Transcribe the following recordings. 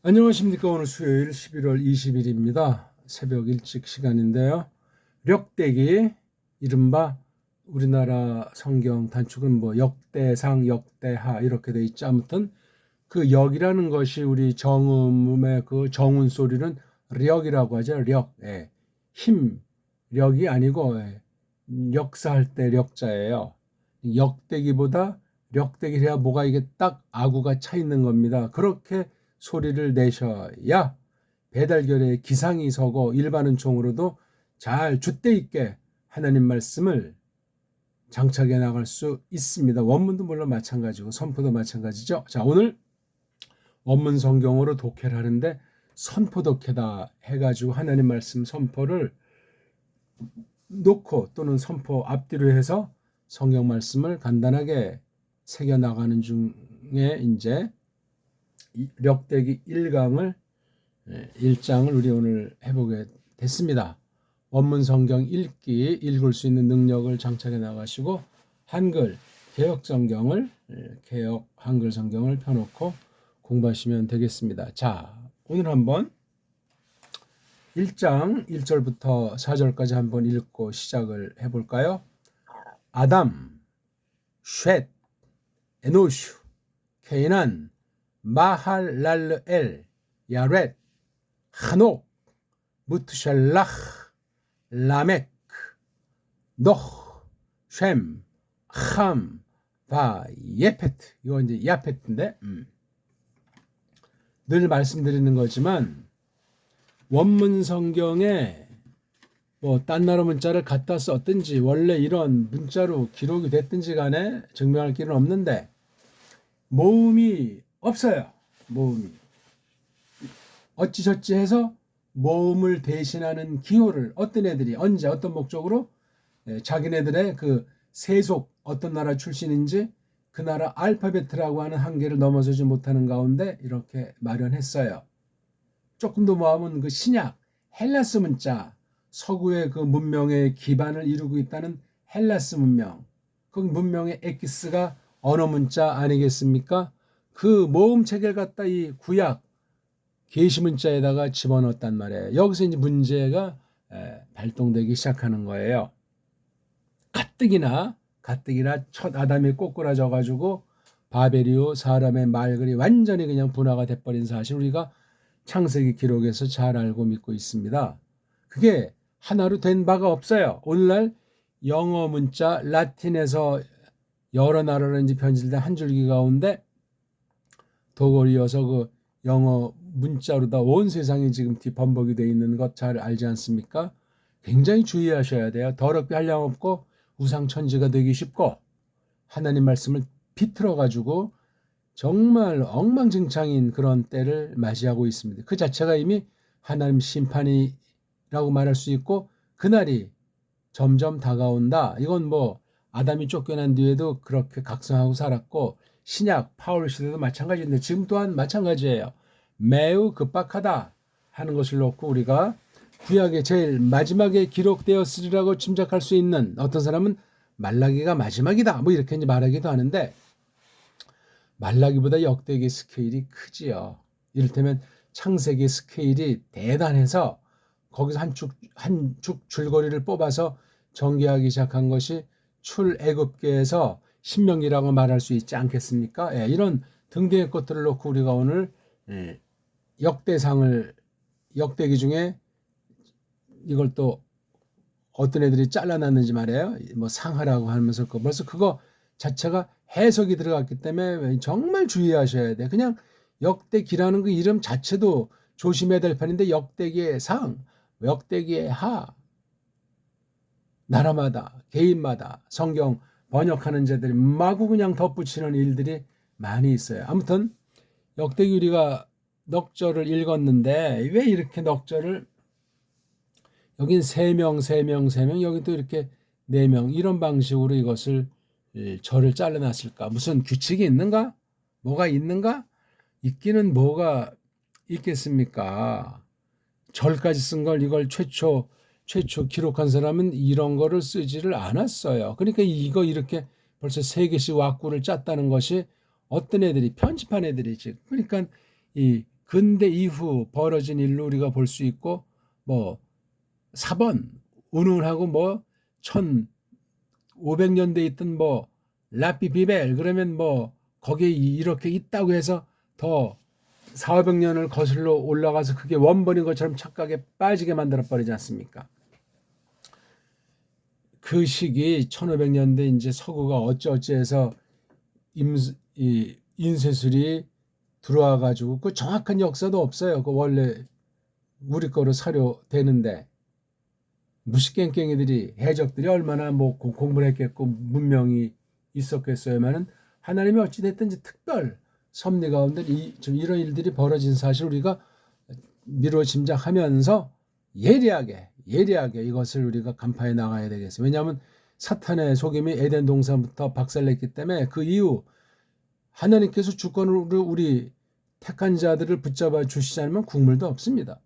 안녕하십니까. 오늘 수요일 11월 20일입니다. 새벽 일찍 시간인데요. 력대기, 이른바 우리나라 성경 단축은 뭐 역대상, 역대하 이렇게 돼 있죠. 아무튼 그 역이라는 것이 우리 정음의 그 정운 소리는 력이라고 하죠. 력, 예. 힘, 력이 아니고 역사할 때 력자예요. 역대기보다 력대기를 해야 뭐가 이게 딱 아구가 차 있는 겁니다. 그렇게 소리를 내셔야 배달결에 기상이 서고 일반 은총으로도 잘 줏대 있게 하나님 말씀을 장착해 나갈 수 있습니다. 원문도 물론 마찬가지고 선포도 마찬가지죠. 자, 오늘 원문 성경으로 독해를 하는데 선포 독해다 해가지고 하나님 말씀 선포를 놓고 또는 선포 앞뒤로 해서 성경 말씀을 간단하게 새겨 나가는 중에 이제 력대기 1강을 1장을 우리 오늘 해보게 됐습니다. 원문 성경 읽기, 읽을 수 있는 능력을 장착해 나가시고 한글 개역 성경을 개역 한글 성경을 펴놓고 공부하시면 되겠습니다. 자, 오늘 한번 1장 1절부터 4절까지 한번 읽고 시작을 해볼까요? 아담, 쉣, 에노슈, 케이난, 마할랄르엘, 야렛, 하녹, 무투샬라흐, 라멕, 노흐, 셈, 함, 바, 예페트. 이거 이제 야페트인데 늘 말씀드리는 거지만 원문 성경에 뭐 딴 나라 문자를 갖다 썼든지 원래 이런 문자로 기록이 됐든지 간에 증명할 길은 없는데 모음이 없어요. 모음이. 어찌저찌 해서 모음을 대신하는 기호를 어떤 애들이 언제 어떤 목적으로 자기네들의 그 세속 어떤 나라 출신인지 그 나라 알파벳이라고 하는 한계를 넘어서지 못하는 가운데 이렇게 마련했어요. 조금 더 모아보면 그 신약 헬라스 문자 서구의 그 문명의 기반을 이루고 있다는 헬라스 문명 그 문명의 엑기스가 언어 문자 아니겠습니까? 그 모음 체계를 갖다 이 구약 계시 문자에다가 집어넣었단 말이에요. 여기서 이제 문제가 발동되기 시작하는 거예요. 가뜩이나 첫 아담이 꼬꾸라져 가지고 바벨이요 사람의 말글이 완전히 그냥 분화가 돼버린 사실 우리가 창세기 기록에서 잘 알고 믿고 있습니다. 그게 하나로 된 바가 없어요. 오늘날 영어 문자 라틴에서 여러 나라로 이제 변질된 한 줄기 가운데 도걸이어서 그 영어 문자로 다 온 세상이 지금 뒤범벅이 되어 있는 것 잘 알지 않습니까? 굉장히 주의하셔야 돼요. 더럽게 한량없고 우상천지가 되기 쉽고 하나님 말씀을 비틀어 가지고 정말 엉망진창인 그런 때를 맞이하고 있습니다. 그 자체가 이미 하나님 심판이라고 말할 수 있고 그날이 점점 다가온다. 이건 뭐 아담이 쫓겨난 뒤에도 그렇게 각성하고 살았고 신약 파울 시대도 마찬가지인데 지금 또한 마찬가지예요. 매우 급박하다 하는 것을 놓고 우리가 구약의 제일 마지막에 기록되었으리라고 짐작할 수 있는 어떤 사람은 말라기가 마지막이다 뭐 이렇게 이제 말하기도 하는데 말라기보다 역대기 스케일이 크지요. 이를테면 창세기 스케일이 대단해서 거기서 한 축 줄거리를 뽑아서 전개하기 시작한 것이 출애굽기에서 신명기라고 말할 수 있지 않겠습니까? 예, 이런 등등의 것들을 놓고 우리가 오늘 역대기 중에 이걸 또 어떤 애들이 잘라놨는지 말이에요. 뭐 상하라고 하면서 벌써 그거 자체가 해석이 들어갔기 때문에 정말 주의하셔야 돼. 그냥 역대기라는 그 이름 자체도 조심해야 될 판인데 역대기의 상, 역대기의 하, 나라마다 개인마다 성경 번역하는 자들이 마구 그냥 덧붙이는 일들이 많이 있어요. 아무튼 역대기 우리가 넉절을 읽었는데 왜 이렇게 넉절을 여긴 3명 여기 또 이렇게 4명 이런 방식으로 이것을 절을 잘라놨을까? 무슨 규칙이 있는가? 뭐가 있는가? 있기는 뭐가 있겠습니까? 절까지 쓴 걸 이걸 최초 기록한 사람은 이런 거를 쓰지를 않았어요. 그러니까 이거 이렇게 벌써 3개씩 왁구를 짰다는 것이 어떤 애들이 편집한 애들이지. 그러니까 이 근대 이후 벌어진 일로 우리가 볼 수 있고, 뭐 사번 운운하고 뭐 1500년대에 있던 뭐 라피비벨 그러면 뭐 거기에 이렇게 있다고 해서 더 400~500년을 거슬러 올라가서 그게 원본인 것처럼 착각에 빠지게 만들어 버리지 않습니까? 그 시기 1500년대 이제 서구가 어찌어찌해서 인쇄술이 들어와 가지고 그 정확한 역사도 없어요. 그 원래 우리 거로 사료되는데 무식갱갱이들이 해적들이 얼마나 뭐 공부를 했겠고 문명이 있었겠어야만은 하나님이 어찌 됐든지 특별 섭리 가운데 좀 이런 일들이 벌어진 사실 우리가 미루어 짐작하면서 예리하게 이것을 우리가 간파해 나가야 되겠어요. 왜냐하면 사탄의 속임이 에덴 동산부터 박살냈기 때문에 그 이후 하나님께서 주권으로 우리 택한 자들을 붙잡아 주시지 않으면 국물도 없습니다.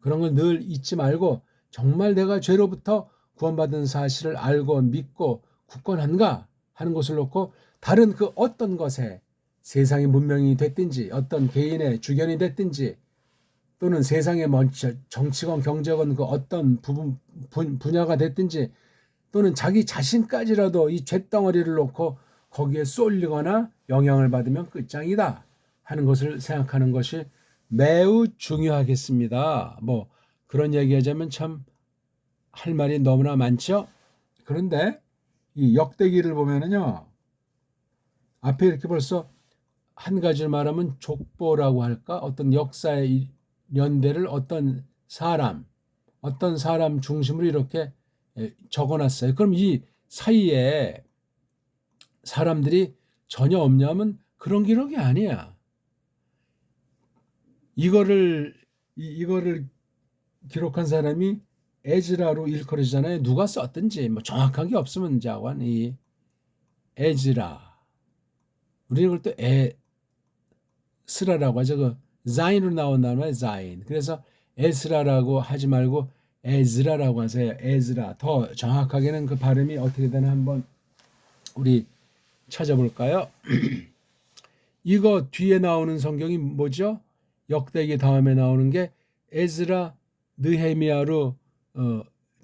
그런 걸 늘 잊지 말고 정말 내가 죄로부터 구원받은 사실을 알고 믿고 굳건한가 하는 것을 놓고 다른 그 어떤 것에 세상의 문명이 됐든지 어떤 개인의 주견이 됐든지 또는 세상의 정치건 경제건 그 어떤 분야가 됐든지 또는 자기 자신까지라도 이 쇳덩어리를 놓고 거기에 쏠리거나 영향을 받으면 끝장이다 하는 것을 생각하는 것이 매우 중요하겠습니다. 뭐 그런 얘기하자면 참 할 말이 너무나 많죠. 그런데 이 역대기를 보면은요, 앞에 이렇게 벌써 한 가지를 말하면 족보라고 할까? 어떤 역사의 연대를 어떤 사람 중심으로 이렇게 적어놨어요. 그럼 이 사이에 사람들이 전혀 없냐면 그런 기록이 아니야. 이거를 기록한 사람이 에즈라로 일컬어지잖아요. 누가 썼든지 뭐 정확한 게 없으면 자관 이 에즈라. 우리는 그걸 또 에스라라고 하죠. 그 자인으로 나온 단어에 자인. 그래서 에스라라고 하지 말고 에즈라라고 하세요. 에즈라. 더 정확하게는 그 발음이 어떻게 되나 한번 우리 찾아볼까요? 이거 뒤에 나오는 성경이 뭐죠? 역대기 다음에 나오는 게 에즈라 느헤미야로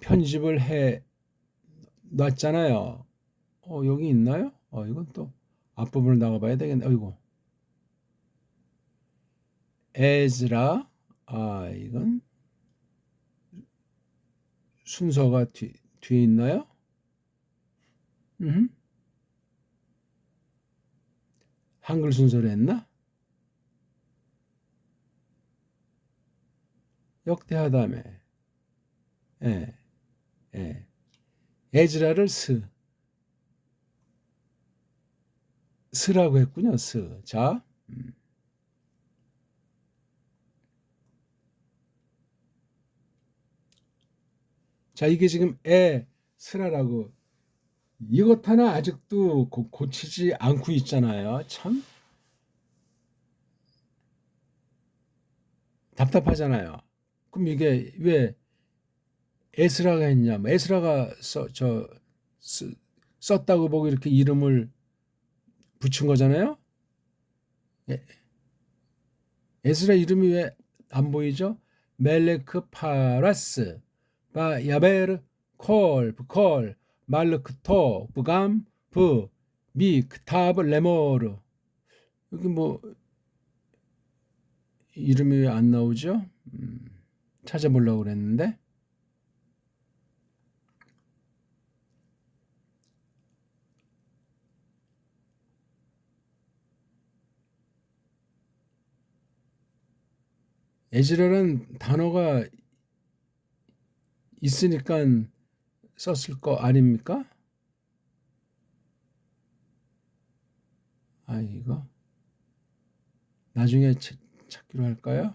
편집을 해 놨잖아요. 여기 있나요? 이건 또 앞부분을 나가봐야 되겠네. 어이구. 에즈라. 이건 순서가 뒤에 있나요? 한글 순서로 했나? 역대하 다음에 예, 예. 에즈라를 스라고 했군요. 자, 자 이게 지금 스라라고 이것 하나 아직도 고치지 않고 있잖아요. 참 답답하잖아요. 그럼 이게 왜 에스라가 했냐? 에스라가 썼다고 보고 이렇게 이름을 붙인 거잖아요. 에스라 이름이 왜 안 보이죠? 멜레크 파라스 바 야베르 콜 브콜 말르크토 브감 브미 크타브 레모르. 여기 뭐 이름이 왜 안 나오죠? 찾아보려고 그랬는데 에즈라는 단어가 있으니까 썼을 거 아닙니까? 이거 나중에 찾기로 할까요?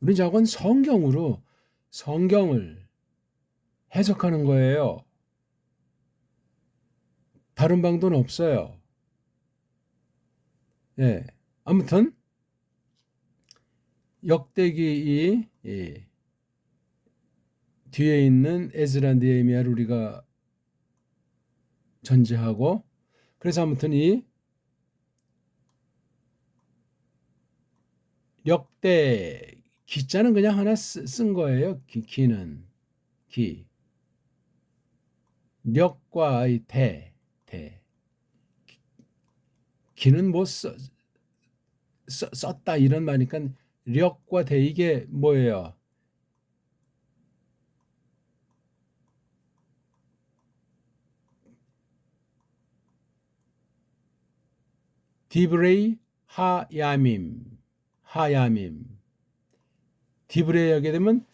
우리 저건 성경으로 성경을 해석하는 거예요. 다른 방도는 없어요. 예. 아무튼 역대기 뒤에 있는 에스라 느헤미야를 우리가 전제하고 그래서 아무튼 이 력대 기자는 그냥 하나 쓴 거예요. 기는 기 력과 이 대 기는 뭐 썼다 이런 말이니까 력과 대 이게 뭐예요? 디브레이 하야밈 디브레이 하게 되면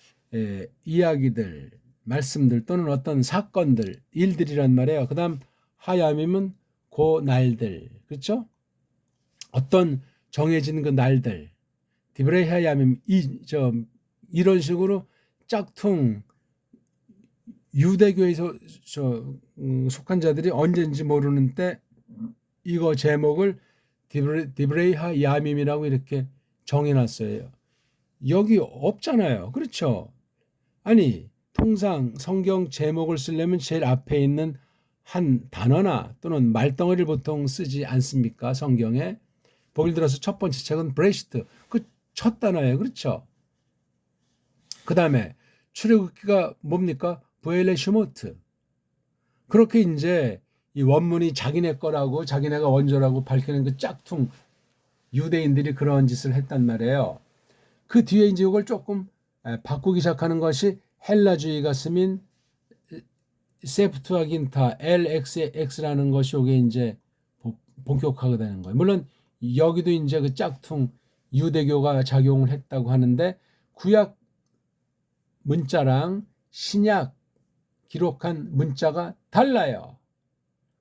이야기들 말씀들 또는 어떤 사건들 일들이란 말이에요. 그 다음 하야밈은 그 날들 그렇죠? 어떤 정해진 그 날들 디브레이 하야밈 이런 식으로 짝퉁 유대교에서 속한 자들이 언제인지 모르는 때 이거 제목을 디브레이하 야밈이라고 이렇게 정해놨어요. 여기 없잖아요. 그렇죠? 아니 통상 성경 제목을 쓰려면 제일 앞에 있는 한 단어나 또는 말덩어리를 보통 쓰지 않습니까? 성경에. 보기 들어서 첫 번째 책은 브레시트 그 첫 단어예요. 그렇죠? 그 다음에 출애굽기가 뭡니까? 부엘레 슈모트. 그렇게 이제 이 원문이 자기네 거라고 자기네가 원조라고 밝히는 그 짝퉁 유대인들이 그런 짓을 했단 말이에요. 그 뒤에 이제 이걸 조금 바꾸기 시작하는 것이 헬라주의가 쓰인 세프투아긴타 LXX라는 것이 이게 이제 본격화가 되는 거예요. 물론 여기도 이제 그 짝퉁 유대교가 작용을 했다고 하는데 구약 문자랑 신약 기록한 문자가 달라요.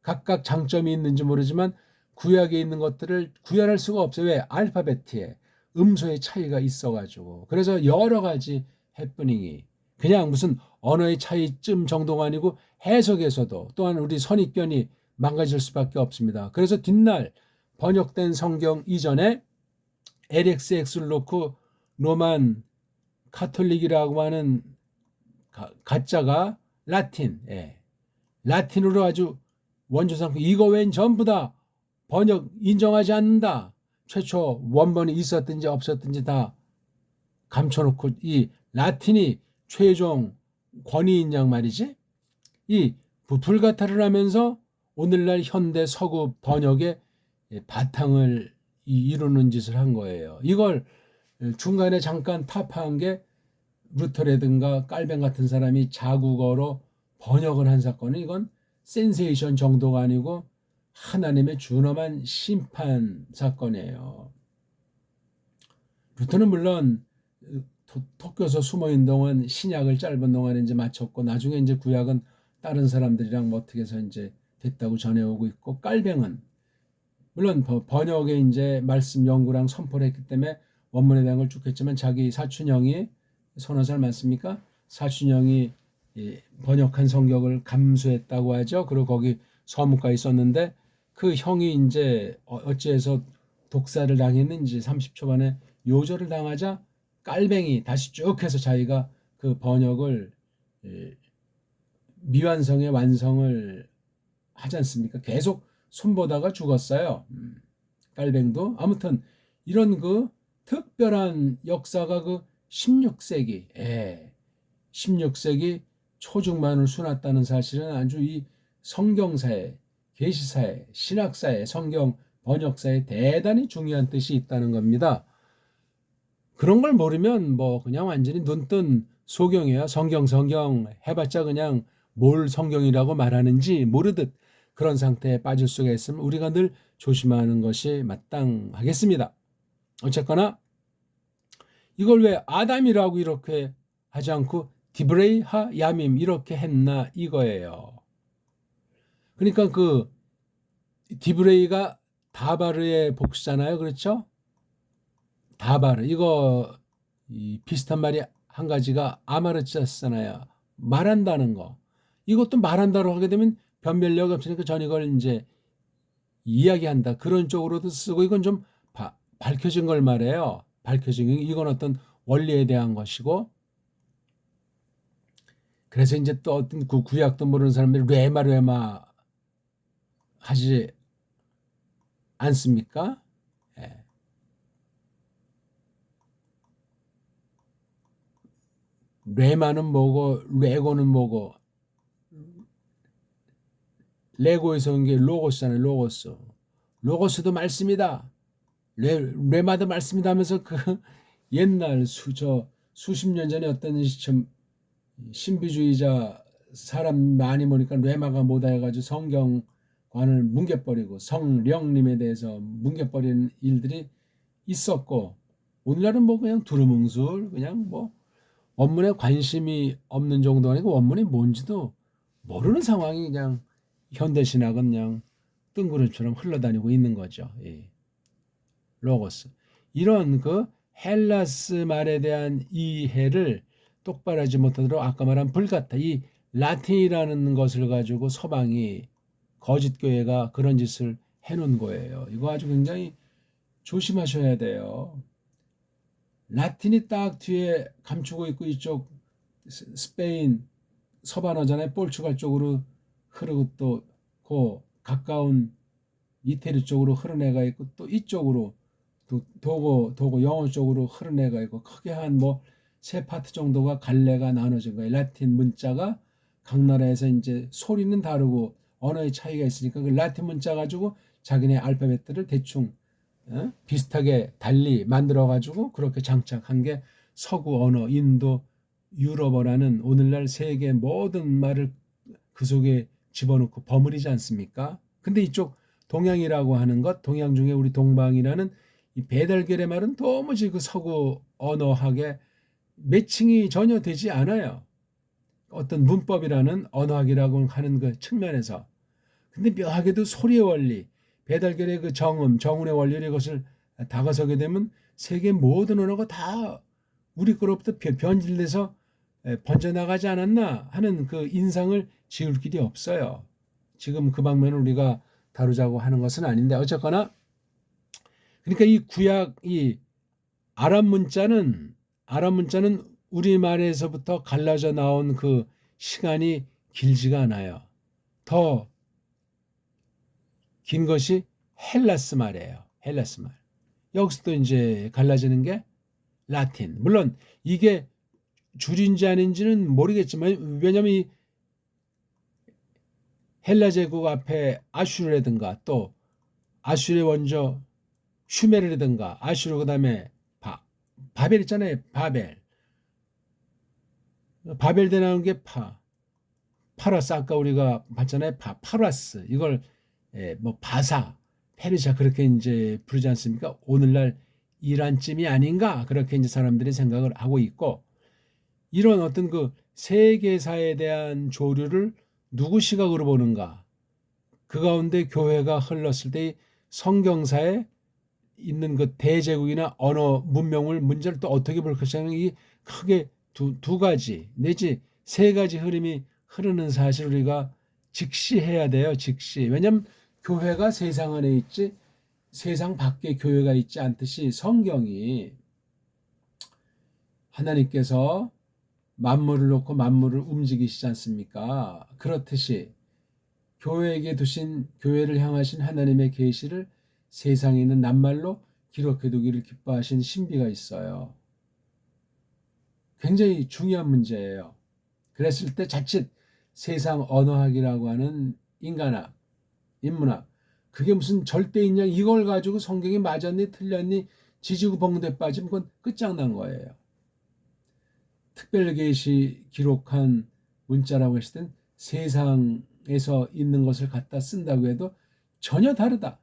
각각 장점이 있는지 모르지만 구약에 있는 것들을 구현할 수가 없어요. 왜? 알파벳에 음소의 차이가 있어가지고. 그래서 여러 가지 해프닝이 그냥 무슨 언어의 차이쯤 정도가 아니고 해석에서도 또한 우리 선입견이 망가질 수밖에 없습니다. 그래서 뒷날 번역된 성경 이전에 LXX를 놓고 로만 카톨릭이라고 하는 가짜가 라틴, 라틴으로 아주 원조상 이거 웬 전부 다 번역 인정하지 않는다. 최초 원본이 있었든지 없었든지 다 감춰놓고 이 라틴이 최종 권위인 양 말이지. 이 불가타를 하면서 오늘날 현대 서구 번역의 바탕을 이루는 짓을 한 거예요. 이걸 중간에 잠깐 타파한 게 루터라든가 깔뱅 같은 사람이 자국어로 번역을 한 사건은 이건 센세이션 정도가 아니고 하나님의 준엄한 심판 사건이에요. 루터는 물론 토교서 숨어있는 동안 신약을 짧은 동안에 이제 마쳤고 나중에 이제 구약은 다른 사람들이랑 뭐 어떻게 해서 이제 됐다고 전해오고 있고 깔뱅은 물론 번역에 이제 말씀 연구랑 선포를 했기 때문에 원문에 대한 걸 쭉 했지만 자기 사촌형이 서너 살 많습니까? 사촌형이 번역한 성경을 감수했다고 하죠. 그리고 거기 서문까지 썼는데 그 형이 이제 어찌해서 독사를 당했는지 30초간에 요절을 당하자 깔뱅이 다시 쭉 해서 자기가 그 번역을 미완성의 완성을 하지 않습니까? 계속 손보다가 죽었어요. 깔뱅도 아무튼 이런 그 특별한 역사가 그 16세기 16세기 초중반을 수놨다는 사실은 아주 이 성경사에 계시사에 신학사에 성경 번역사에 대단히 중요한 뜻이 있다는 겁니다. 그런 걸 모르면 뭐 그냥 완전히 눈뜬 소경이야. 성경 해봤자 그냥 뭘 성경이라고 말하는지 모르듯 그런 상태에 빠질 수가 있으면 우리가 늘 조심하는 것이 마땅하겠습니다. 어쨌거나 이걸 왜 아담이라고 이렇게 하지 않고 디브레이 하 야밈 이렇게 했나 이거예요. 그러니까 그 디브레이가 다바르의 복수잖아요. 그렇죠? 다바르 이거 비슷한 말이 한 가지가 아마르자스잖아요. 말한다는 거. 이것도 말한다고 하게 되면 변별력이 없으니까 전 이걸 이제 이야기한다 그런 쪽으로도 쓰고 이건 좀 밝혀진 걸 말해요. 밝혀진 이건 어떤 원리에 대한 것이고 그래서 이제 또 어떤 구약도 모르는 사람들이 레마 하지 않습니까? 예. 레마는 뭐고 레고는 뭐고 레고에서 온 게 로고스잖아요. 로고스. 로고스도 말씀이다. 레마도 말씀이다 하면서 그 옛날 수십 년 전에 어떤 좀 신비주의자 사람 많이 모니까 레마가 뭐다 해가지고 성경관을 뭉개버리고 성령님에 대해서 뭉개버리는 일들이 있었고, 오늘날은 뭐 그냥 두루뭉술 그냥 뭐 원문에 관심이 없는 정도 아니고 원문이 뭔지도 모르는 상황이 그냥 현대신학은 그냥 뜬구름처럼 흘러다니고 있는 거죠. 예. 로고스. 이런 그 헬라스 말에 대한 이해를 똑바로 하지 못하도록 아까 말한 불같아. 이 라틴이라는 것을 가지고 서방이 거짓 교회가 그런 짓을 해놓은 거예요. 이거 아주 굉장히 조심하셔야 돼요. 라틴이 딱 뒤에 감추고 있고 이쪽 스페인 서반어잖아요. 포르투갈 쪽으로 흐르고 또 그 가까운 이태리 쪽으로 흐르내가 있고 또 이쪽으로 또 도고 영어 쪽으로 흐르내가 있고 크게 한 뭐 세 파트 정도가 갈래가 나눠진 거예요. 라틴 문자가 각 나라에서 이제 소리는 다르고 언어의 차이가 있으니까 그 라틴 문자 가지고 자기네 알파벳들을 대충 비슷하게 달리 만들어 가지고 그렇게 장착한 게 서구 언어 인도 유럽어라는 오늘날 세계 모든 말을 그 속에 집어넣고 버무리지 않습니까? 근데 이쪽 동양이라고 하는 것, 동양 중에 우리 동방이라는 이 배달결의 말은 도무지 그 서구 언어학에 매칭이 전혀 되지 않아요. 어떤 문법이라는 언어학이라고 하는 그 측면에서. 근데 묘하게도 소리의 원리, 배달결의 그 정음, 정운의 원리를 이것을 다가서게 되면 세계 모든 언어가 다 우리 거로부터 변질돼서 번져나가지 않았나 하는 그 인상을 지울 길이 없어요. 지금 그 방면을 우리가 다루자고 하는 것은 아닌데 어쨌거나 그러니까 이 구약 이 아랍 문자는 우리말에서부터 갈라져 나온 그 시간이 길지가 않아요. 더 긴 것이 헬라스 말이에요. 헬라스 말. 여기서도 이제 갈라지는 게 라틴. 물론 이게 줄인지 아닌지는 모르겠지만 왜냐하면 이 헬라 제국 앞에 아슈르라든가 또 아슈르의 원조 슈메르라든가 아슈르 그다음에 바벨 있잖아요. 바벨대 나온 게 파라스 아까 우리가 봤잖아요. 파라스 이걸 뭐 바사 페르시아 그렇게 이제 부르지 않습니까? 오늘날 이란쯤이 아닌가 그렇게 이제 사람들이 생각을 하고 있고 이런 어떤 그 세계사에 대한 조류를 누구 시각으로 보는가? 그 가운데 교회가 흘렀을 때 성경사에 있는 그 대제국이나 언어 문명을 문제를 또 어떻게 볼 것이냐는 이 크게 두 가지 내지 세 가지 흐름이 흐르는 사실을 우리가 직시해야 돼요. 직시. 왜냐하면 교회가 세상 안에 있지 세상 밖에 교회가 있지 않듯이 성경이 하나님께서 만물을 놓고 만물을 움직이시지 않습니까? 그렇듯이 교회에게 두신 교회를 향하신 하나님의 계시를 세상에 있는 낱말로 기록해 두기를 기뻐하신 신비가 있어요. 굉장히 중요한 문제예요. 그랬을 때 자칫 세상 언어학이라고 하는 인간학, 인문학 그게 무슨 절대인양 이걸 가지고 성경이 맞았니 틀렸니 지지고 벙대 빠지면 그건 끝장난 거예요. 특별계시 기록한 문자라고 했을 땐 세상에서 있는 것을 갖다 쓴다고 해도 전혀 다르다.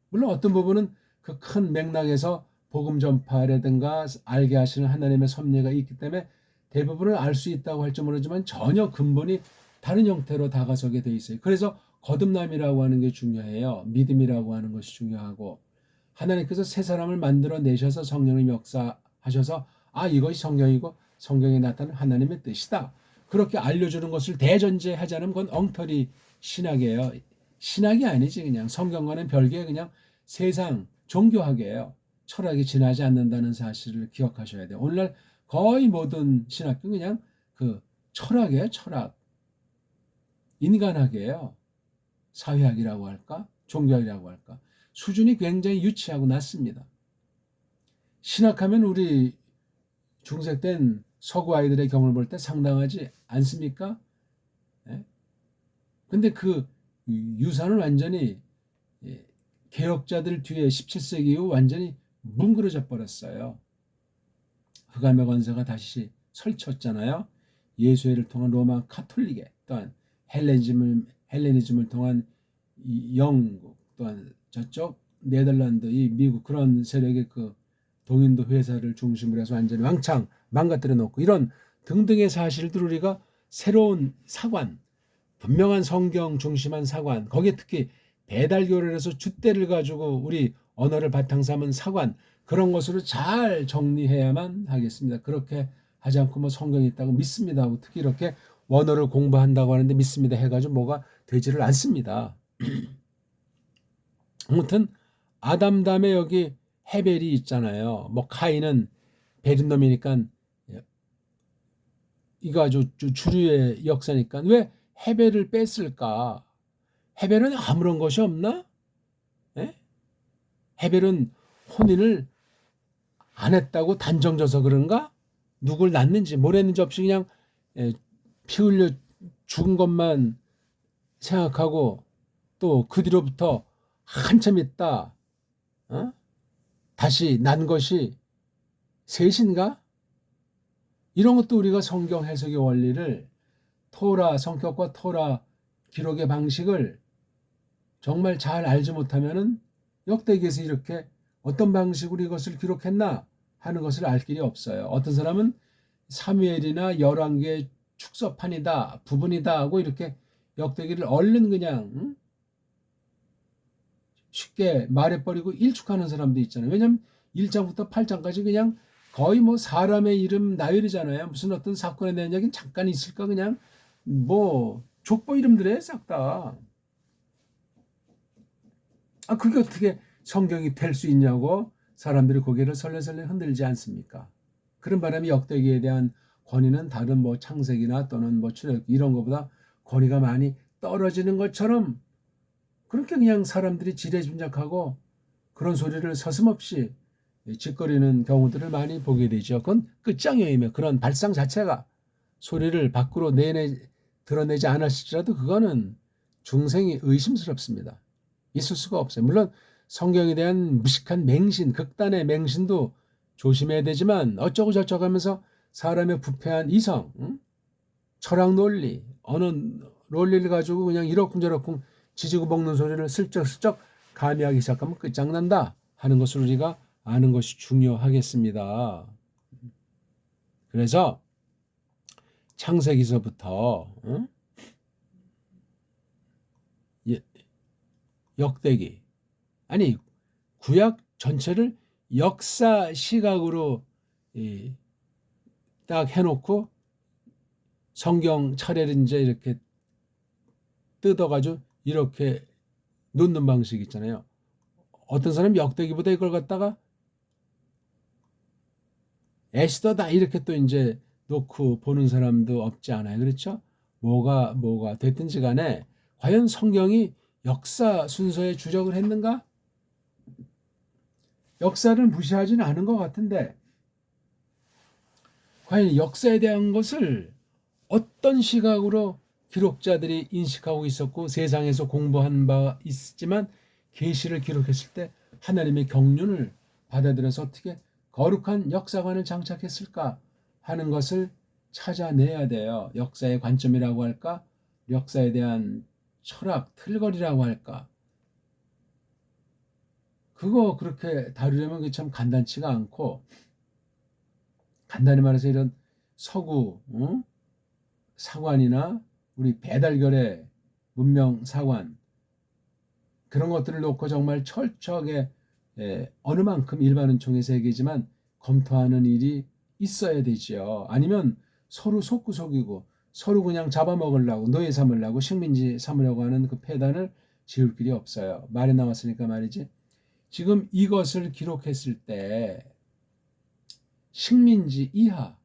물론 어떤 부분은 그 큰 맥락에서 복음 전파라든가 알게 하시는 하나님의 섭리가 있기 때문에 대부분을 알 수 있다고 할지 모르지만 전혀 근본이 다른 형태로 다가서게 돼 있어요. 그래서 거듭남이라고 하는 게 중요해요. 믿음이라고 하는 것이 중요하고 하나님께서 새 사람을 만들어 내셔서 성령을 역사하셔서 이것이 성경이고 성경에 나타난 하나님의 뜻이다. 그렇게 알려주는 것을 대전제하지 않으면 그건 엉터리 신학이에요. 신학이 아니지 그냥 성경과는 별개의 그냥 세상 종교학이에요. 철학이 지나지 않는다는 사실을 기억하셔야 돼요. 오늘날 거의 모든 신학도 그냥 그 철학이에요. 철학. 인간학이에요. 사회학이라고 할까? 종교학이라고 할까? 수준이 굉장히 유치하고 낮습니다. 신학하면 우리 중세 땐 서구 아이들의 경우를 볼 때 상당하지 않습니까? 예? 근데 그 유산은 완전히 개혁자들 뒤에 17세기 이후 완전히 뭉그러져 버렸어요. 흑암의 권세가 다시 설쳤잖아요. 예수회를 통한 로마 카톨릭에, 또한 헬레니즘을 통한 영국, 또한 저쪽 네덜란드, 이 미국 그런 세력의 그 동인도 회사를 중심으로 해서 완전히 왕창 망가뜨려 놓고, 이런 등등의 사실들 우리가 새로운 사관, 분명한 성경 중심한 사관, 거기에 특히 배달교를 해서 줏대를 가지고 우리 언어를 바탕 삼은 사관, 그런 것으로 잘 정리해야만 하겠습니다. 그렇게 하지 않고 뭐 성경이 있다고 믿습니다 하고 특히 이렇게 원어를 공부한다고 하는데 믿습니다 해가지고 뭐가 되지를 않습니다. 아무튼 아담 다음에 여기 헤벨이 있잖아요. 뭐 카인은 베린 놈이니까 이거 아주 주류의 역사니까 왜 헤벨을 뺐을까? 헤벨은 아무런 것이 없나? 에? 헤벨은 혼인을 안 했다고 단정져서 그런가? 누굴 낳는지 뭘 했는지 없이 그냥 피 흘려 죽은 것만 생각하고 또 그 뒤로부터 한참 있다 다시 난 것이 셋인가? 이런 것도 우리가 성경 해석의 원리를 토라 성격과 토라 기록의 방식을 정말 잘 알지 못하면은 역대기에서 이렇게 어떤 방식으로 이것을 기록했나 하는 것을 알 길이 없어요. 어떤 사람은 사무엘이나 열왕기의 축서판이다, 부분이다 하고 이렇게 역대기를 얼른 그냥 쉽게 말해버리고 일축하는 사람도 있잖아요. 왜냐하면 1장부터 8장까지 그냥 거의 뭐 사람의 이름 나열이잖아요. 무슨 어떤 사건에 대한 이야기는 잠깐 있을까 그냥 뭐 족보 이름들에 싹 다. 그게 어떻게 성경이 될 수 있냐고 사람들이 고개를 설레설레 흔들지 않습니까? 그런 바람에 역대기에 대한 권위는 다른 뭐 창세기나 또는 뭐 출애굽기 이런 것보다 권위가 많이 떨어지는 것처럼 그렇게 그냥 사람들이 지레짐작하고 그런 소리를 서슴없이 짓거리는 경우들을 많이 보게 되죠. 그건 끝장이며 그런 발상 자체가 소리를 밖으로 드러내지 않았을지라도 그거는 중생이 의심스럽습니다. 있을 수가 없어요. 물론 성경에 대한 무식한 맹신, 극단의 맹신도 조심해야 되지만 어쩌고 저쩌고 하면서 사람의 부패한 이성, 철학 논리, 어느 논리를 가지고 그냥 이러쿵저러쿵 지지고 볶는 소리를 슬쩍슬쩍 가미하기 시작하면 끝장난다 하는 것을 우리가 아는 것이 중요하겠습니다. 그래서 창세기서부터 역대기, 아니 구약 전체를 역사 시각으로 딱 해놓고 성경 차례를 이제 이렇게 뜯어가지고 이렇게 놓는 방식 있잖아요. 어떤 사람이 역대기보다 이걸 갖다가 에스더다 이렇게 또 이제 놓고 보는 사람도 없지 않아요. 그렇죠? 뭐가 됐든지 간에 과연 성경이 역사 순서에 주적을 했는가? 역사를 무시하지는 않은 것 같은데 과연 역사에 대한 것을 어떤 시각으로 기록자들이 인식하고 있었고 세상에서 공부한 바 있지만 계시를 기록했을 때 하나님의 경륜을 받아들여서 어떻게 거룩한 역사관을 장착했을까 하는 것을 찾아내야 돼요. 역사의 관점이라고 할까? 역사에 대한 철학, 틀거리라고 할까? 그거 그렇게 다루려면 그게 참 간단치가 않고 간단히 말해서 이런 서구 사관이나 우리 배달결의 문명 사관 그런 것들을 놓고 정말 철저하게 어느 만큼 일반은총의 세계지만 검토하는 일이 있어야 되지요. 아니면 서로 속구속이고 서로 그냥 잡아먹으려고 노예 삼으려고 식민지 삼으려고 하는 그 폐단을 지울 길이 없어요. 말이 나왔으니까 말이지. 지금 이것을 기록했을 때 식민지 이하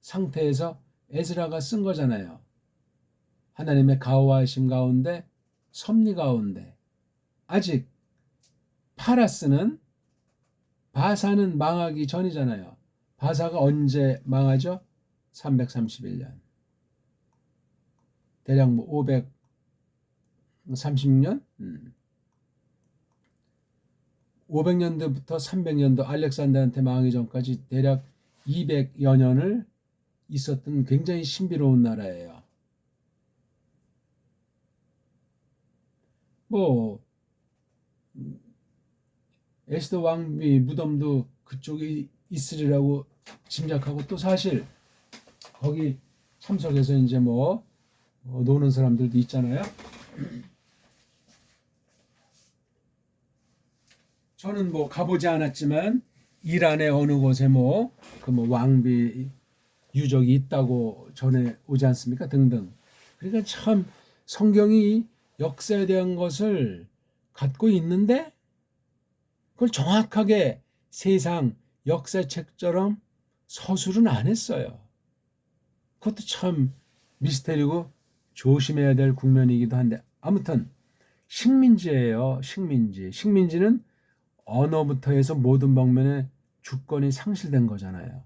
상태에서 에스라가 쓴 거잖아요. 하나님의 가호하심 가운데 섭리 가운데 아직 파라스는 바사는 망하기 전이잖아요. 바사가 언제 망하죠? 331년. 대략 뭐 536년? 500년대부터 300년도 알렉산더한테 망하기 전까지 대략 200여 년을 있었던 굉장히 신비로운 나라예요. 뭐 에스더 왕비 무덤도 그쪽에 있으리라고 짐작하고, 또 사실 거기 참석해서 이제 뭐 노는 사람들도 있잖아요. 저는 뭐 가보지 않았지만 이란의 어느 곳에 뭐 왕비 유적이 있다고 전해 오지 않습니까? 등등. 그러니까 참 성경이 역사에 대한 것을 갖고 있는데 그걸 정확하게 세상 역사책처럼 서술은 안 했어요. 그것도 참 미스테리고 조심해야 될 국면이기도 한데, 아무튼 식민지예요. 식민지는 언어부터 해서 모든 방면에 주권이 상실된 거잖아요.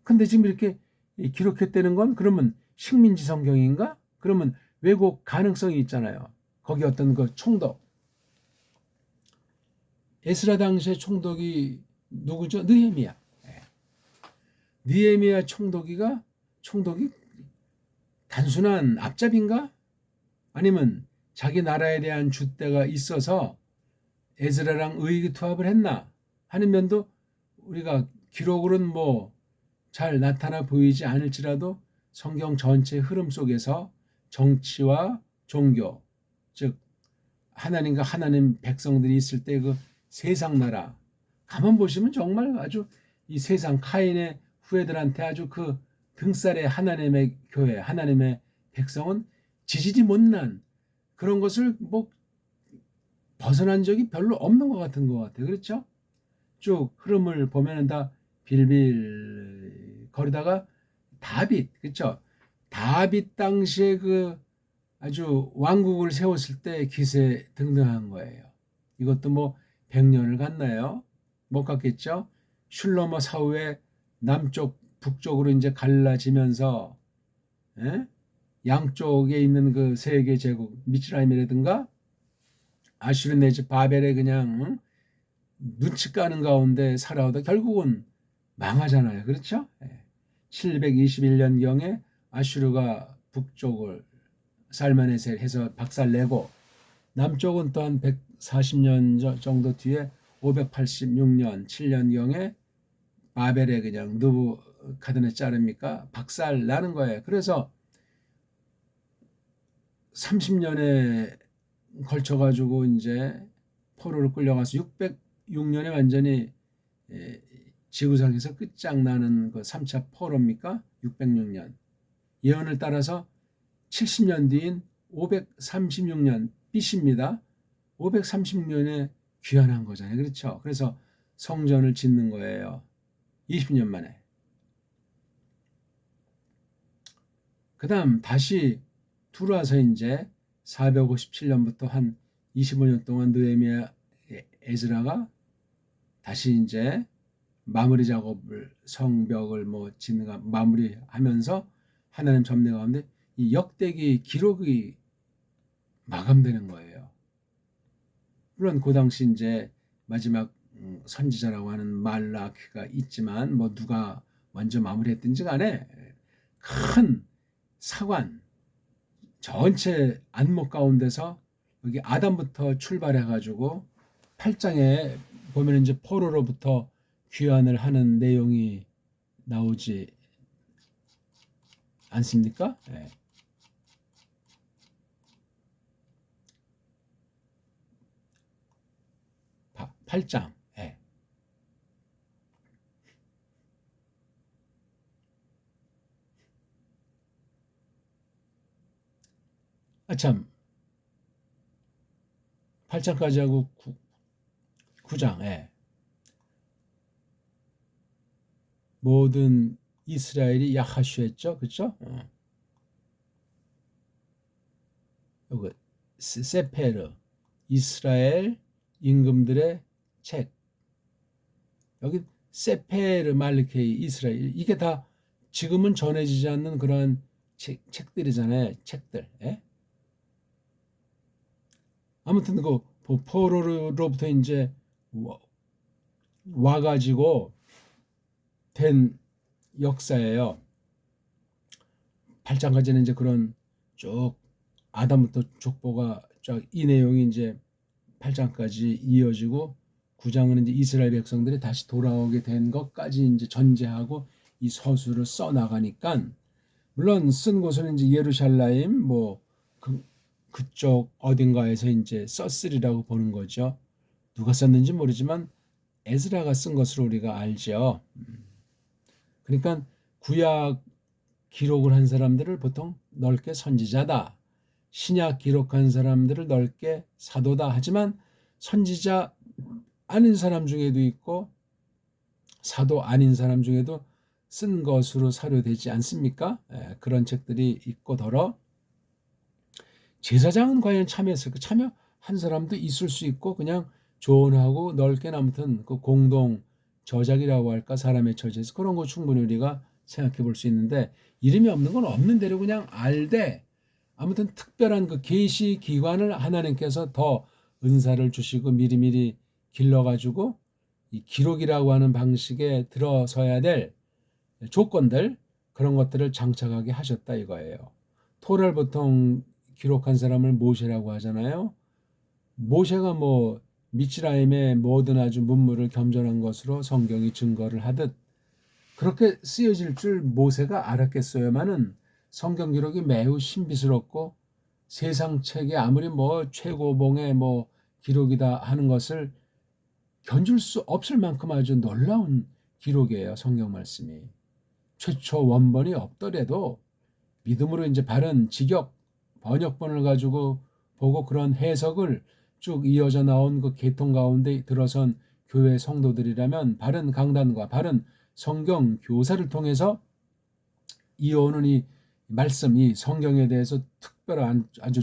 근데 지금 이렇게 기록했다는 건, 그러면 식민지 성경인가? 그러면 왜곡 가능성이 있잖아요. 거기 어떤 그 총독, 에스라 당시의 총독이 누구죠? 느헤미야. 느헤미야 총독이 단순한 앞잡인가? 아니면 자기 나라에 대한 줏대가 있어서 에스라랑 의기투합을 했나 하는 면도 우리가 기록으로는 뭐 잘 나타나 보이지 않을지라도 성경 전체 흐름 속에서 정치와 종교, 즉 하나님과 하나님 백성들이 있을 때 그 세상 나라, 가만 보시면 정말 아주 이 세상 카인의 후예들한테 아주 그 등살의 하나님의 교회, 하나님의 백성은 지지리 못난 그런 것을 뭐 벗어난 적이 별로 없는 것 같은 것 같아요. 그렇죠? 쭉 흐름을 보면은 다 빌빌 거리다가 다빗, 그렇죠? 다빗 당시에 그 아주 왕국을 세웠을 때 기세 등등한 거예요. 이것도 뭐 100년을 갔나요? 못 갔겠죠? 슐로머 사후에 남쪽 북쪽으로 이제 갈라지면서, 예? 양쪽에 있는 그 세계 제국 미츠라임이라든가 아슈르 내지 바벨에 그냥 눈치 까는 가운데 살아오다 결국은 망하잖아요. 그렇죠? 721년경에 아슈르가 북쪽을 살마네셀 해서 박살내고, 남쪽은 또한 140년 정도 뒤에 586년 7년경에 바벨에 그냥 느부카드네자르입니까? 박살나는 거예요. 그래서 30년에 걸쳐가지고 이제 포로를 끌려가서 606년에 완전히 지구상에서 끝장나는 그 3차 포로입니까? 606년. 예언을 따라서 70년 뒤인 536년 BC입니다. 536년에 귀환한 거잖아요. 그렇죠? 그래서 성전을 짓는 거예요. 20년 만에. 그 다음 다시 들어와서 이제 457년부터 한 25년 동안 느헤미야 에즈라가 다시 이제 마무리 작업을, 성벽을 뭐 짓는 마무리하면서 하나님 점례 가운데 이 역대기 기록이 마감되는 거예요. 물론 그 당시 이제 마지막 선지자라고 하는 말라키가 있지만 뭐 누가 먼저 마무리했든지 간에 큰 사관 전체 안목 가운데서 여기 아담부터 출발해 가지고 8장에 보면 이제 포로로부터 귀환을 하는 내용이 나오지 않습니까? 네. 8장. 네. 참 8장까지 하고 9장. 네. 모든 이스라엘이 야하슈했죠. 그렇죠? 요거 세페르, 이스라엘 임금들의 책. 여기 세페르 말르케이 이스라엘, 이게 다 지금은 전해지지 않는 그런 책들이잖아요. 책들. 예? 아무튼 그 포로로부터 이제 와가지고 된 역사예요. 8장까지는 이제 그런 쭉 아담부터 족보가 쫙 이 내용이 이제 8장까지 이어지고 9장은 이제 이스라엘 백성들이 다시 돌아오게 된 것까지 이제 전제하고 이 서술을 써 나가니까 물론 쓴 곳은 이제 예루살렘 그쪽 어딘가에서 이제 썼으리라고 보는 거죠. 누가 썼는지 모르지만 에스라가 쓴 것으로 우리가 알죠. 그러니까 구약 기록을 한 사람들을 보통 넓게 선지자다. 신약 기록한 사람들을 넓게 사도다. 하지만 선지자 아닌 사람 중에도 있고 사도 아닌 사람 중에도 쓴 것으로 사료되지 않습니까? 그런 책들이 있고 더러 제사장은 과연 참여했을까? 참여한 사람도 있을 수 있고 그냥 조언하고 넓게 아무튼 그 공동 저작이라고 할까 사람의 처지에서 그런 거 충분히 우리가 생각해 볼 수 있는데 이름이 없는 건 없는 대로 그냥 알되 아무튼 특별한 그 계시 기관을 하나님께서 더 은사를 주시고 미리미리 길러가지고 이 기록이라고 하는 방식에 들어서야 될 조건들 그런 것들을 장착하게 하셨다 이거예요. 토라를 보통 기록한 사람을 모세라고 하잖아요. 모세가 미츠라임의 모든 아주 문물을 겸손한 것으로 성경이 증거를 하듯 그렇게 쓰여질 줄 모세가 알았겠어야만은 성경 기록이 매우 신비스럽고 세상 책에 아무리 최고봉의 기록이다 하는 것을 견줄 수 없을 만큼 아주 놀라운 기록이에요. 성경 말씀이. 최초 원본이 없더라도 믿음으로 이제 바른 직역 번역본을 가지고 보고 그런 해석을 쭉 이어져 나온 그 계통 가운데 들어선 교회 성도들이라면 바른 강단과 바른 성경 교사를 통해서 이어오는 이 말씀, 이 성경에 대해서 특별한 아주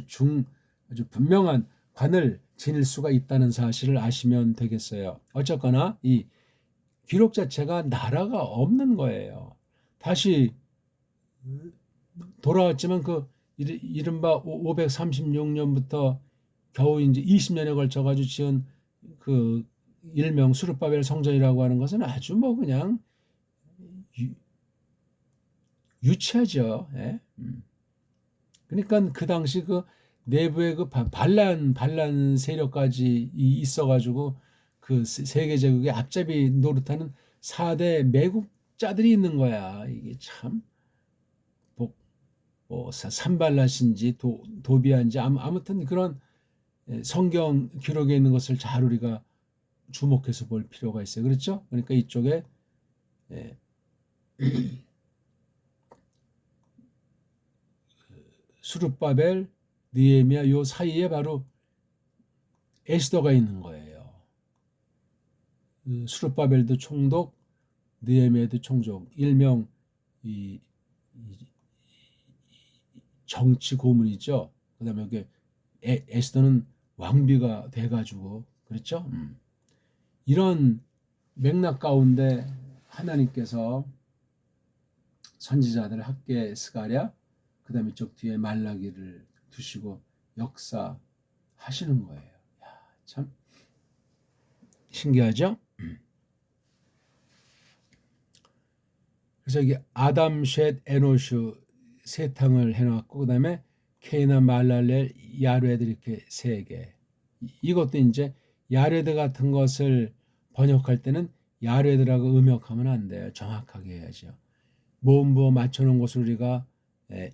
분명한 관을 지닐 수가 있다는 사실을 아시면 되겠어요. 어쨌거나 이 기록 자체가 나라가 없는 거예요. 다시 돌아왔지만 그 이른바 536년부터 겨우 이제 20년에 걸쳐 가지고 지은 그 일명 수르바벨 성전이라고 하는 것은 아주 그냥 유치하죠. 예? 그러니까 그 당시 그 내부에 그 반란 세력까지 있어가지고 그 세계 제국의 앞잡이 노릇하는 4대 매국자들이 있는 거야. 이게 참 산발라신지 도비아인지 아무튼 그런 성경 기록에 있는 것을 잘 우리가 주목해서 볼 필요가 있어요. 그렇죠? 그러니까 이쪽에 수르바벨, 느헤미야 요 사이에 바로 에스더가 있는 거예요. 수르바벨도 총독, 느헤미야도 총독, 일명 이 정치 고문이죠. 그다음에 여기 에스더는 왕비가 돼가지고 그렇죠. 이런 맥락 가운데 하나님께서 선지자들 학계 스가랴 그다음에 이쪽 뒤에 말라기를 두시고 역사하시는 거예요. 야, 참 신기하죠? 그래서 이게 아담, 셋, 에노슈 세탕을 해놨고 그다음에 케이나, 말랄렐, 야레드 이렇게 세 개. 이것도 이제 야레드 같은 것을 번역할 때는 야레드라고 음역하면 안 돼요. 정확하게 해야죠. 모음부호 맞춰놓은 것을 우리가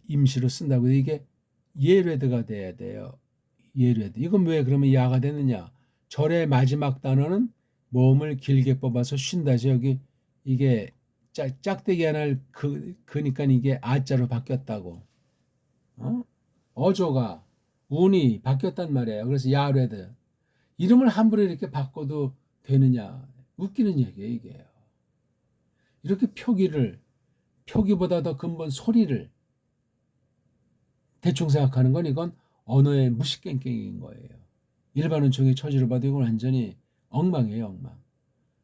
임시로 쓴다고 이게 예레드가 돼야 돼요. 예레드. 이건 왜 그러면 야가 되느냐? 절의 마지막 단어는 모음을 길게 뽑아서 쉰다죠. 여기 이게 짝대기 하나를 그니까 이게 아자로 바뀌었다고. 어조가 운이 바뀌었단 말이에요. 그래서 야레드. 이름을 함부로 이렇게 바꿔도 되느냐? 웃기는 얘기예요, 이게요. 이렇게 표기보다 더 근본 소리를 대충 생각하는 건 이건 언어의 무식갱갱인 거예요. 일반 은총의 처지로 봐도 이건 완전히 엉망이에요, 엉망.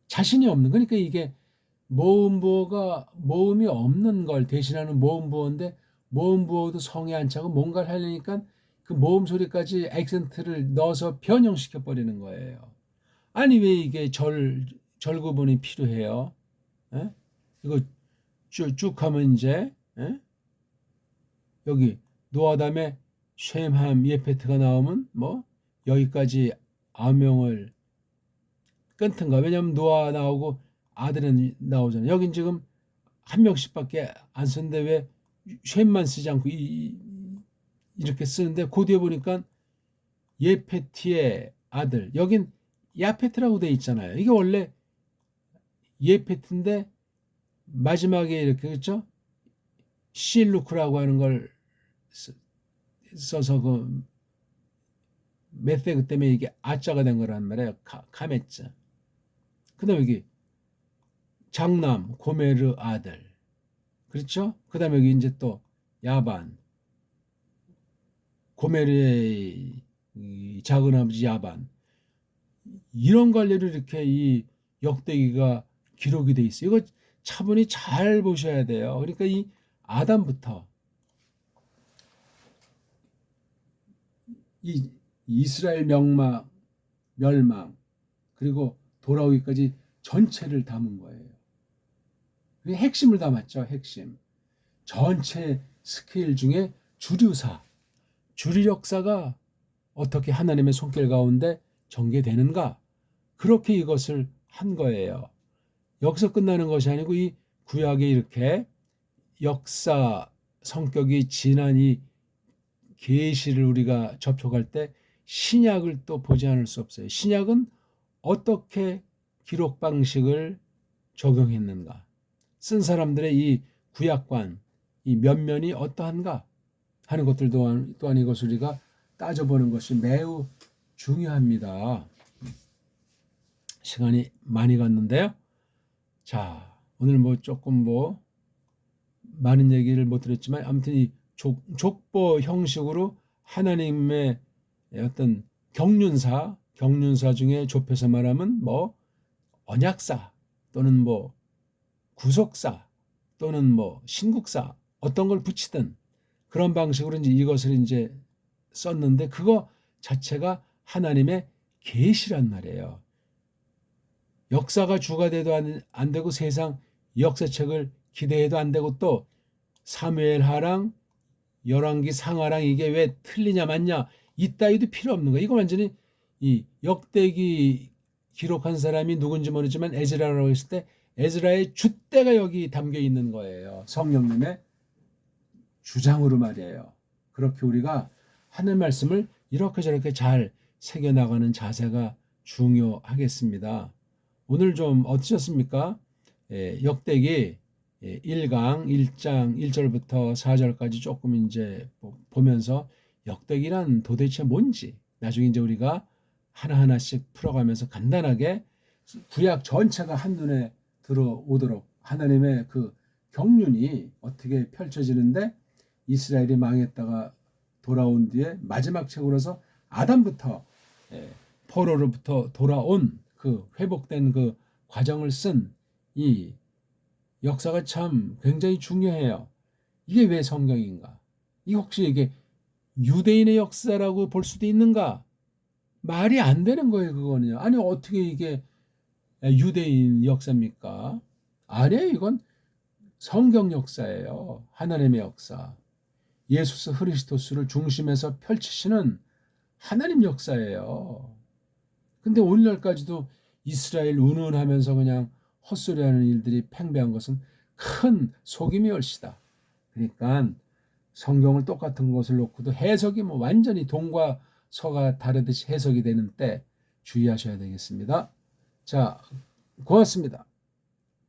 자신이 없는 거니까 이게 모음부호가 모음이 없는 걸 대신하는 모음부호인데 모음부호도 성에 안 차고 뭔가를 하려니까 그 모음 소리까지 액센트를 넣어서 변형시켜 버리는 거예요. 아니 왜 이게 절구분이 필요해요? 에? 이거 쭉 하면 이제 여기 노아담에 쉔함 예페트가 나오면 뭐 여기까지 아명을 끊든가. 왜냐면 노아 나오고 아들은 나오잖아요. 여긴 지금 한 명씩밖에 안 쓰는데 왜 쉔만 쓰지 않고 이렇게 쓰는데 그 뒤에 보니까 예페티의 아들, 여긴 야페트라고 돼 있잖아요. 이게 원래 예페트인데 마지막에 이렇게 그렇죠? 실루크라고 하는 걸 써서 그 메세그 때문에 이게 아자가 된 거란 말이에요. 카메자. 그다음에 여기 장남 고메르 아들, 그렇죠? 그다음에 여기 이제 또 야반, 고메르의 작은 아버지 야반, 이런 관리를 이렇게 이 역대기가 기록이 돼 있어요. 이거 차분히 잘 보셔야 돼요. 그러니까 이 아담부터 이 이스라엘 멸망 그리고 돌아오기까지 전체를 담은 거예요. 핵심을 담았죠. 핵심. 전체 스케일 중에 주류 역사가 어떻게 하나님의 손길 가운데 전개되는가, 그렇게 이것을 한 거예요. 여기서 끝나는 것이 아니고 이 구약에 이렇게 역사 성격이 진한 이 계시를 우리가 접촉할 때 신약을 또 보지 않을 수 없어요. 신약은 어떻게 기록 방식을 적용했는가, 쓴 사람들의 이 구약관, 이 면면이 어떠한가 하는 것들 또한 이것을 우리가 따져보는 것이 매우 중요합니다. 시간이 많이 갔는데요. 자, 오늘 뭐 조금 많은 얘기를 못 드렸지만 아무튼 이 족보 형식으로 하나님의 어떤 경륜사 중에 좁혀서 말하면 뭐 언약사 또는 뭐 구속사 또는 뭐 신국사 어떤 걸 붙이든 그런 방식으로 이제 이것을 이제 썼는데 그거 자체가 하나님의 계시란 말이에요. 역사가 주가 돼도 안 되고 세상 역사책을 기대해도 안 되고 또 사무엘하랑 열왕기 상하랑 이게 왜 틀리냐 맞냐 이따위도 필요 없는 거야. 이거 완전히 이 역대기 기록한 사람이 누군지 모르지만 에즈라라고 했을 때 에즈라의 줏대가 여기 담겨 있는 거예요. 성령님의 주장으로 말이에요. 그렇게 우리가 하는 말씀을 이렇게 저렇게 잘 새겨나가는 자세가 중요하겠습니다. 오늘 좀 어떠셨습니까? 역대기 1강 1장 1절부터 4절까지 조금 이제 보면서 역대기란 도대체 뭔지 나중에 이제 우리가 하나하나씩 풀어가면서 간단하게 구약 전체가 한눈에 들어오도록 하나님의 그 경륜이 어떻게 펼쳐지는데 이스라엘이 망했다가 돌아온 뒤에 마지막 책으로서 아담부터 포로로부터 돌아온 그 회복된 그 과정을 쓴 이 역사가 참 굉장히 중요해요. 이게 왜 성경인가? 이 혹시 이게 유대인의 역사라고 볼 수도 있는가? 말이 안 되는 거예요, 그거는요. 아니 어떻게 이게 유대인 역사입니까? 아니에요, 이건 성경 역사예요. 하나님의 역사. 예수 그리스도를 중심에서 펼치시는 하나님 역사예요. 근데 오늘날까지도 이스라엘 운운하면서 그냥 헛소리하는 일들이 팽배한 것은 큰 속임이 얼씨다. 그러니까 성경을 똑같은 것을 놓고도 해석이 완전히 동과 서가 다르듯이 해석이 되는 때 주의하셔야 되겠습니다. 자, 고맙습니다.